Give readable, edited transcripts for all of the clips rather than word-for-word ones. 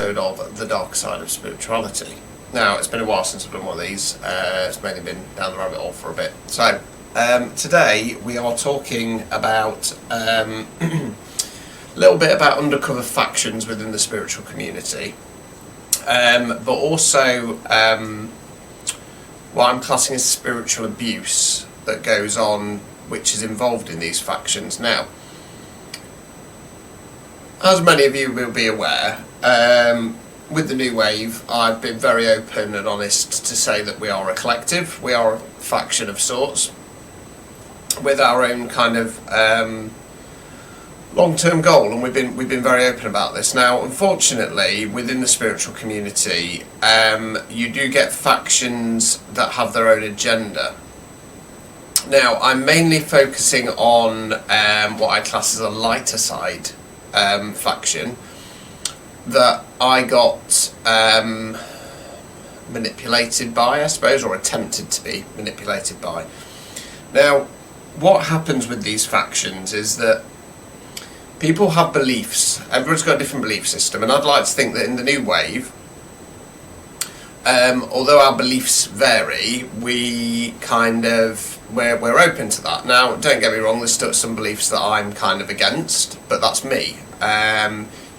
episode of The Dark Side of Spirituality. Now, it's been a while since I've done one of these. It's mainly been down the rabbit hole for a bit. So, today we are talking about a little bit about undercover factions within the spiritual community, but also what I'm classing as spiritual abuse that goes on, which is involved in these factions. Now, as many of you will be aware, with the New Wave, I've been very open and honest to say that we are a collective, we are a faction of sorts, with our own kind of long-term goal, and we've been very open about this. Now, unfortunately, within the spiritual community, you do get factions that have their own agenda. Now, I'm mainly focusing on what I class as a lighter side faction that I got manipulated by, I suppose, or attempted to be manipulated by. Now, what happens with these factions is that people have beliefs. Everyone's got a different belief system, and I'd like to think that in the New Wave, although our beliefs vary, we're open to that. Now, don't get me wrong, there's still some beliefs that I'm kind of against, but that's me.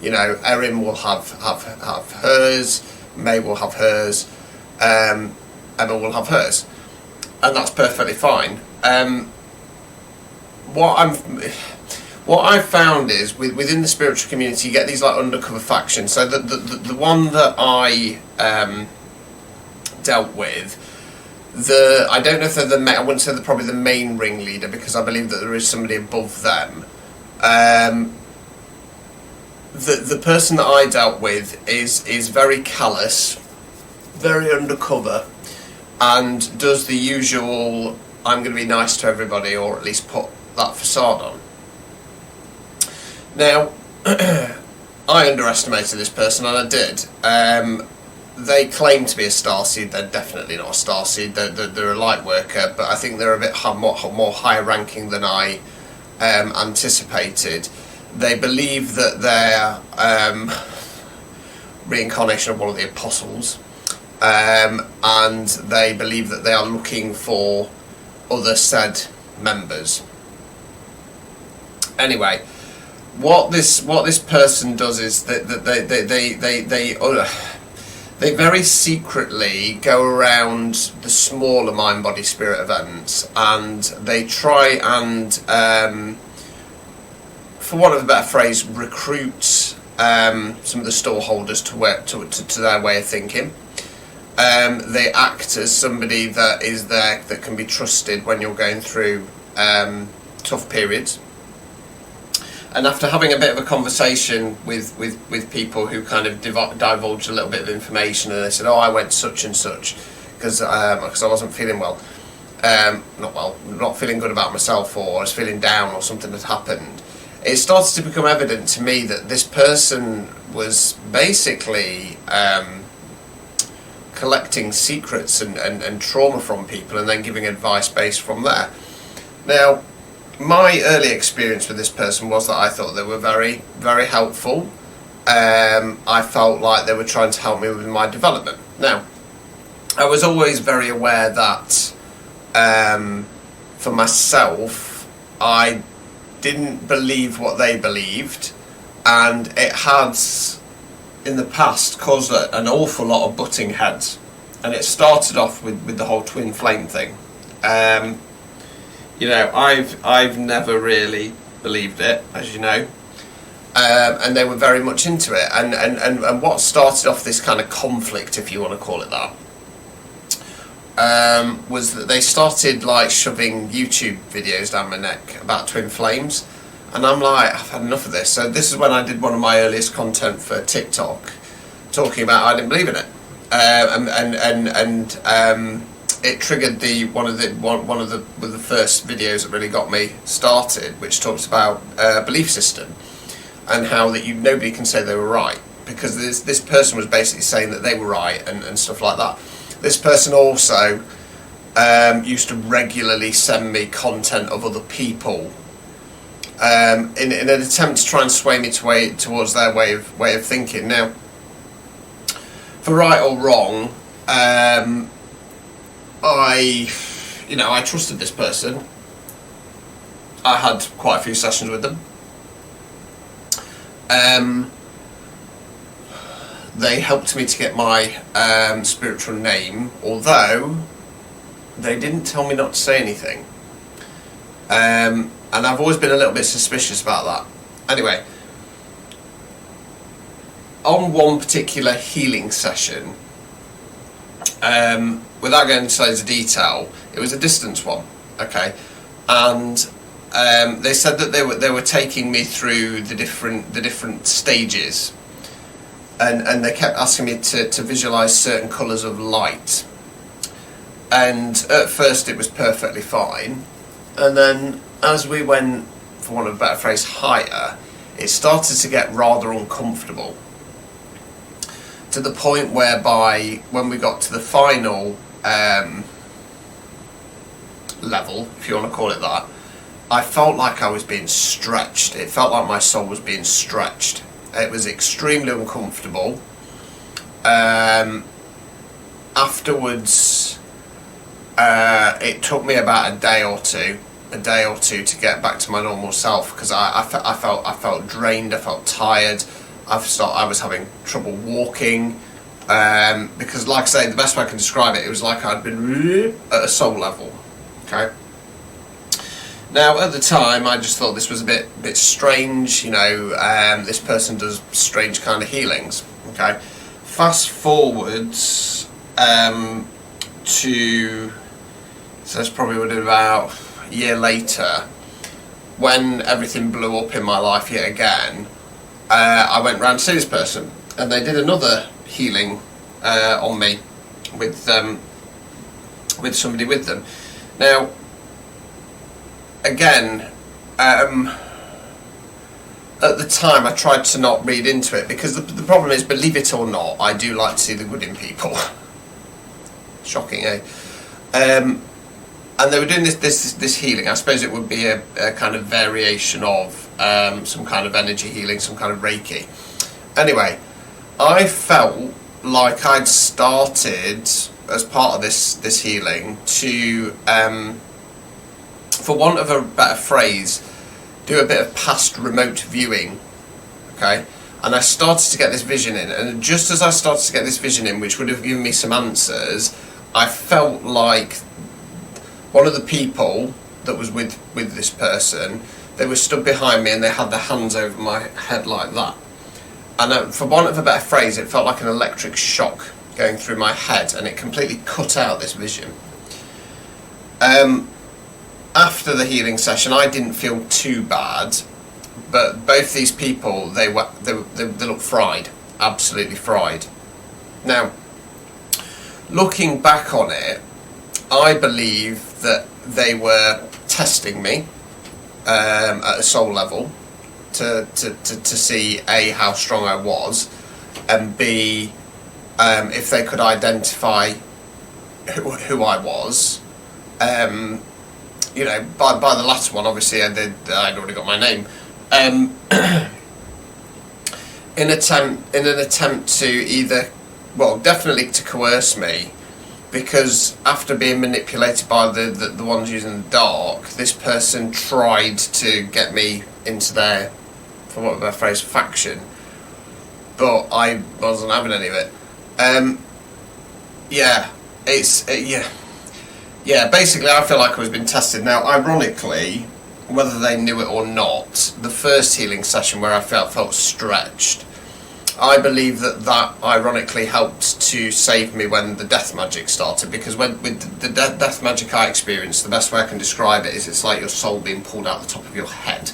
You know, Erin will have hers, May will have hers, Emma will have hers, and that's perfectly fine. What I've found is within the spiritual community, you get these like undercover factions. So the one that I dealt with, I don't know if they're I wouldn't say they're probably the main ringleader, because I believe that there is somebody above them. The person that I dealt with is very callous, very undercover, and does the usual I'm going to be nice to everybody, or at least put that facade on. Now, I underestimated this person, and I did. They claim to be a starseed. They're definitely not a starseed. They're a light worker, but I think they're a bit more higher ranking than I anticipated. They believe that they're reincarnation of one of the apostles, and they believe that they are looking for other said members. Anyway, what this person does is that they very secretly go around the smaller mind body spirit events, and they try and for want of a better phrase, recruit some of the storeholders to their way of thinking. They act as somebody that is there, that can be trusted when you're going through tough periods. And after having a bit of a conversation with people who kind of divulged a little bit of information, and they said, "Oh, I went such and such because I wasn't feeling well, not feeling good about myself, or I was feeling down, or something had happened." It started to become evident to me that this person was basically collecting secrets and trauma from people, and then giving advice based from there. Now, my early experience with this person was that I thought they were very, very helpful. I felt like they were trying to help me with my development. Now, I was always very aware that for myself, I didn't believe what they believed, and it had in the past caused an awful lot of butting heads. And it started off with the whole twin flame thing. You know, I've never really believed it, as you know, and they were very much into it. And what started off this kind of conflict, if you want to call it that, was that they started like shoving YouTube videos down my neck about twin flames, and I'm like, I've had enough of this. So this is when I did one of my earliest content for TikTok, talking about I didn't believe in it, and it triggered one of the first videos that really got me started, which talks about belief system, and how that nobody can say they were right, because this person was basically saying that they were right and stuff like that. This person also used to regularly send me content of other people in an attempt to try and sway me towards their way of thinking. Now, for right or wrong, I trusted this person. I had quite a few sessions with them. They helped me to get my spiritual name, although they didn't tell me not to say anything. And I've always been a little bit suspicious about that. Anyway, on one particular healing session, without going into loads of detail, it was a distance one, okay, and they said that they were taking me through the different stages, and they kept asking me to visualize certain colors of light, and at first it was perfectly fine, and then as we went, for want of a better phrase, higher, it started to get rather uncomfortable, to the point whereby when we got to the final level, if you want to call it that, I felt like I was being stretched. It felt like my soul was being stretched. It was extremely uncomfortable. Afterwards, it took me about a day or two to get back to my normal self, because I felt drained, I felt tired. I was having trouble walking, because, like I say, the best way I can describe it was like I'd been at a soul level. Okay. Now, at the time, I just thought this was a bit strange. This person does strange kind of healings. Okay. Fast forwards to, so this probably would have been about a year later, when everything blew up in my life yet again. I went round to see this person, and they did another healing on me with somebody with them. Now, again, at the time I tried to not read into it, because the problem is, believe it or not, I do like to see the good in people. Shocking, eh? And they were doing this healing. I suppose it would be a kind of variation of some kind of energy healing, some kind of Reiki. Anyway, I felt like I'd started, as part of this healing, to, for want of a better phrase, do a bit of past remote viewing, okay? And I started to get this vision in, and just as I started to get this vision in, which would have given me some answers, I felt like one of the people that was with this person, they were stood behind me and they had their hands over my head like that. And for want of a better phrase, it felt like an electric shock going through my head, and it completely cut out this vision. After the healing session, I didn't feel too bad, but both these people, they looked fried, absolutely fried. Now, looking back on it, I believe that they were testing me at a soul level to see A, how strong I was, and B, if they could identify who I was. By the last one, obviously, I'd already got my name. In an attempt to either, well, definitely to coerce me, because after being manipulated by the ones using the dark, this person tried to get me into their, for what their phrase, faction, but I wasn't having any of it. Basically I feel like I was being tested. Now, ironically, whether they knew it or not, the first healing session where I felt stretched, I believe that ironically helped to save me when the death magic started, because with the death magic I experienced, the best way I can describe it is it's like your soul being pulled out the top of your head.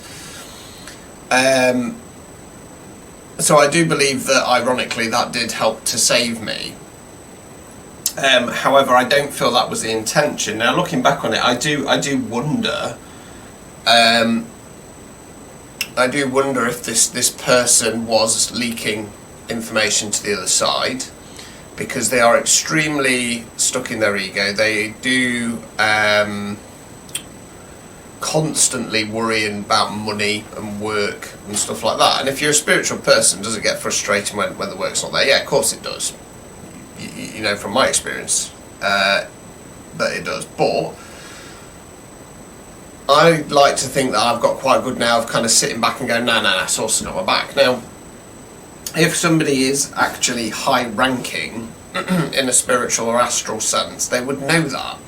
So I do believe that ironically that did help to save me. However, I don't feel that was the intention. Now, looking back on it, I do wonder. I do wonder if this person was leaking information to the other side, because they are extremely stuck in their ego. They do constantly worrying about money and work and stuff like that. And if you're a spiritual person, does it get frustrating when the work's not there? Yeah, of course it does. you know, from my experience, that it does. But I like to think that I've got quite good now of kind of sitting back and going, nah, it's also got my back. Now, if somebody is actually high ranking in a spiritual or astral sense, they would know that.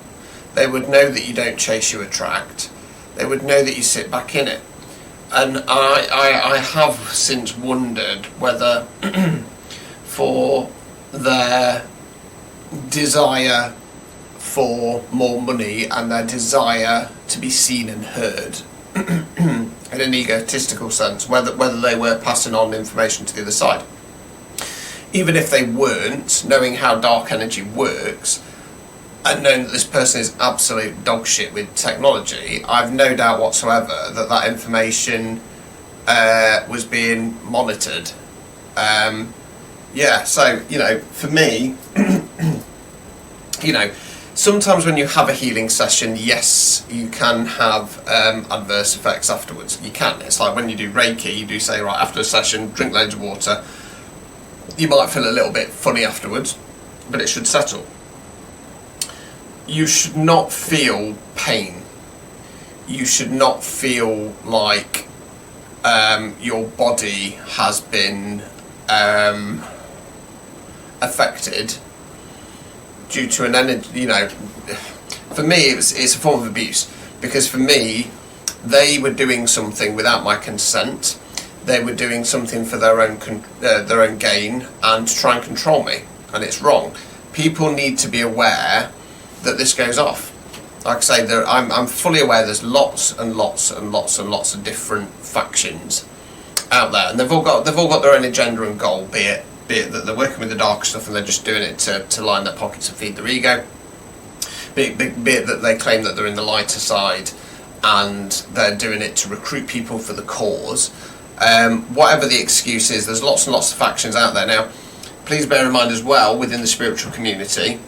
They would know that you don't chase, you attract. They would know that you sit back in it. And I have since wondered whether for their desire for more money and their desire to be seen and heard in an egotistical sense, whether they were passing on information to the other side. Even if they weren't, knowing how dark energy works and knowing that this person is absolute dog shit with technology, I've no doubt whatsoever that that information was being monitored. So, you know, for me, you know, sometimes when you have a healing session, yes, you can have adverse effects afterwards. You can. It's like when you do Reiki, you do say, right, after a session, drink loads of water. You might feel a little bit funny afterwards, but it should settle. You should not feel pain. You should not feel like your body has been affected due to an energy, you know. For me, it's a form of abuse, because for me, they were doing something without my consent. They were doing something for their own gain and to try and control me, and it's wrong. People need to be aware that this goes off. Like I say, I'm fully aware there's lots and lots of different factions out there, and they've all got their own agenda and goal. Be it that they're working with the dark stuff and they're just doing it to line their pockets and feed their ego. Be it that they claim that they're in the lighter side and they're doing it to recruit people for the cause. Whatever the excuse is, there's lots and lots of factions out there. Now, please bear in mind as well, within the spiritual community,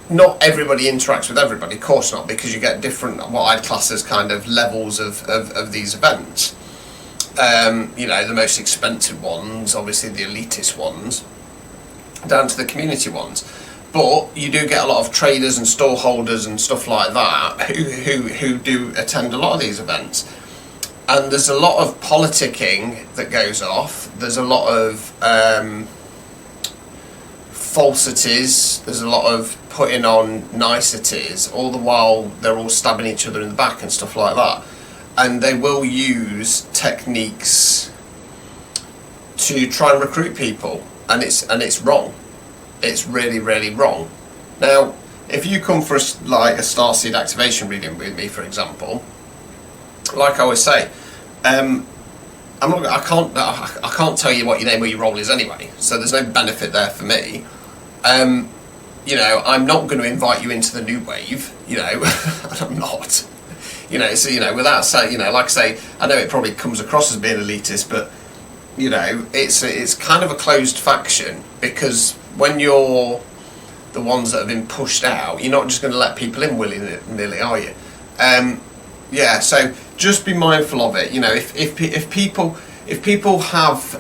not everybody interacts with everybody, of course not, because you get different, what I'd class as kind of levels of these events. You know, the most expensive ones, obviously the elitist ones, down to the community ones. But you do get a lot of traders and store holders and stuff like that who do attend a lot of these events. And there's a lot of politicking that goes off. There's a lot of falsities. There's a lot of putting on niceties, all the while they're all stabbing each other in the back and stuff like that. And they will use techniques to try and recruit people, and it's wrong. It's really, really wrong. Now, if you come for a starseed activation reading with me, for example, like I always say, I can't tell you what your name or your role is anyway, so there's no benefit there for me. You know, I'm not going to invite you into the new wave. You know, I'm not. You know, so, you know, without saying, you know, like I say, I know it probably comes across as being elitist, but, you know, it's kind of a closed faction, because when you're the ones that have been pushed out, you're not just going to let people in willy-nilly, are you? Yeah, so just be mindful of it. You know, if people have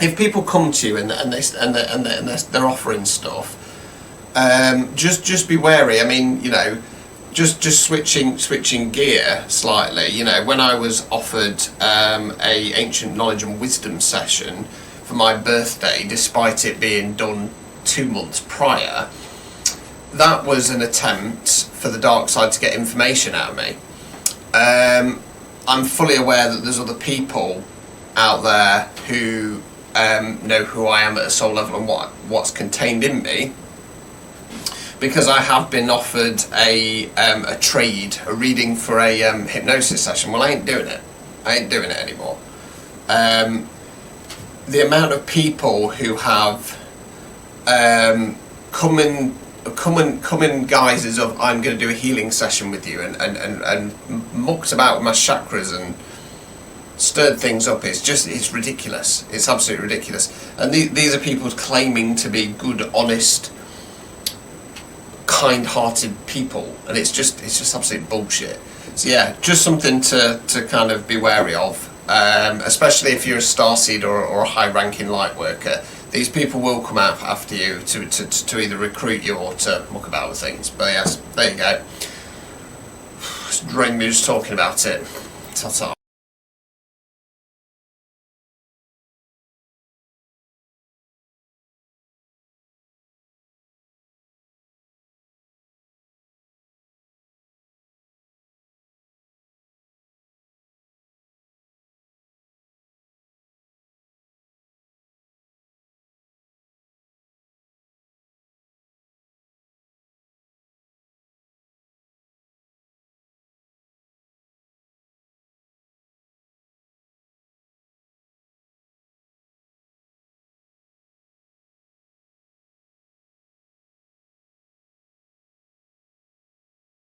if people come to you and they're offering stuff, just be wary. I mean, you know, just switching gear slightly. You know, when I was offered a ancient knowledge and wisdom session for my birthday, despite it being done 2 months prior, that was an attempt for the dark side to get information out of me. I'm fully aware that there's other people out there who know who I am at a soul level and what's contained in me, because I have been offered a reading for a hypnosis session. Well, I ain't doing it. I ain't doing it anymore. The amount of people who have come in guises of, I'm going to do a healing session with you, and mucked about with my chakras and stirred things up, it's ridiculous. It's absolutely ridiculous. And these are people claiming to be good, honest, kind-hearted people, and it's just absolute bullshit. So yeah, just something to kind of be wary of. especially if you're a starseed or a high-ranking light worker. These people will come out after you to either recruit you or to muck about with things. But yes, there you go. It's drained me just talking about it. Ta-ta.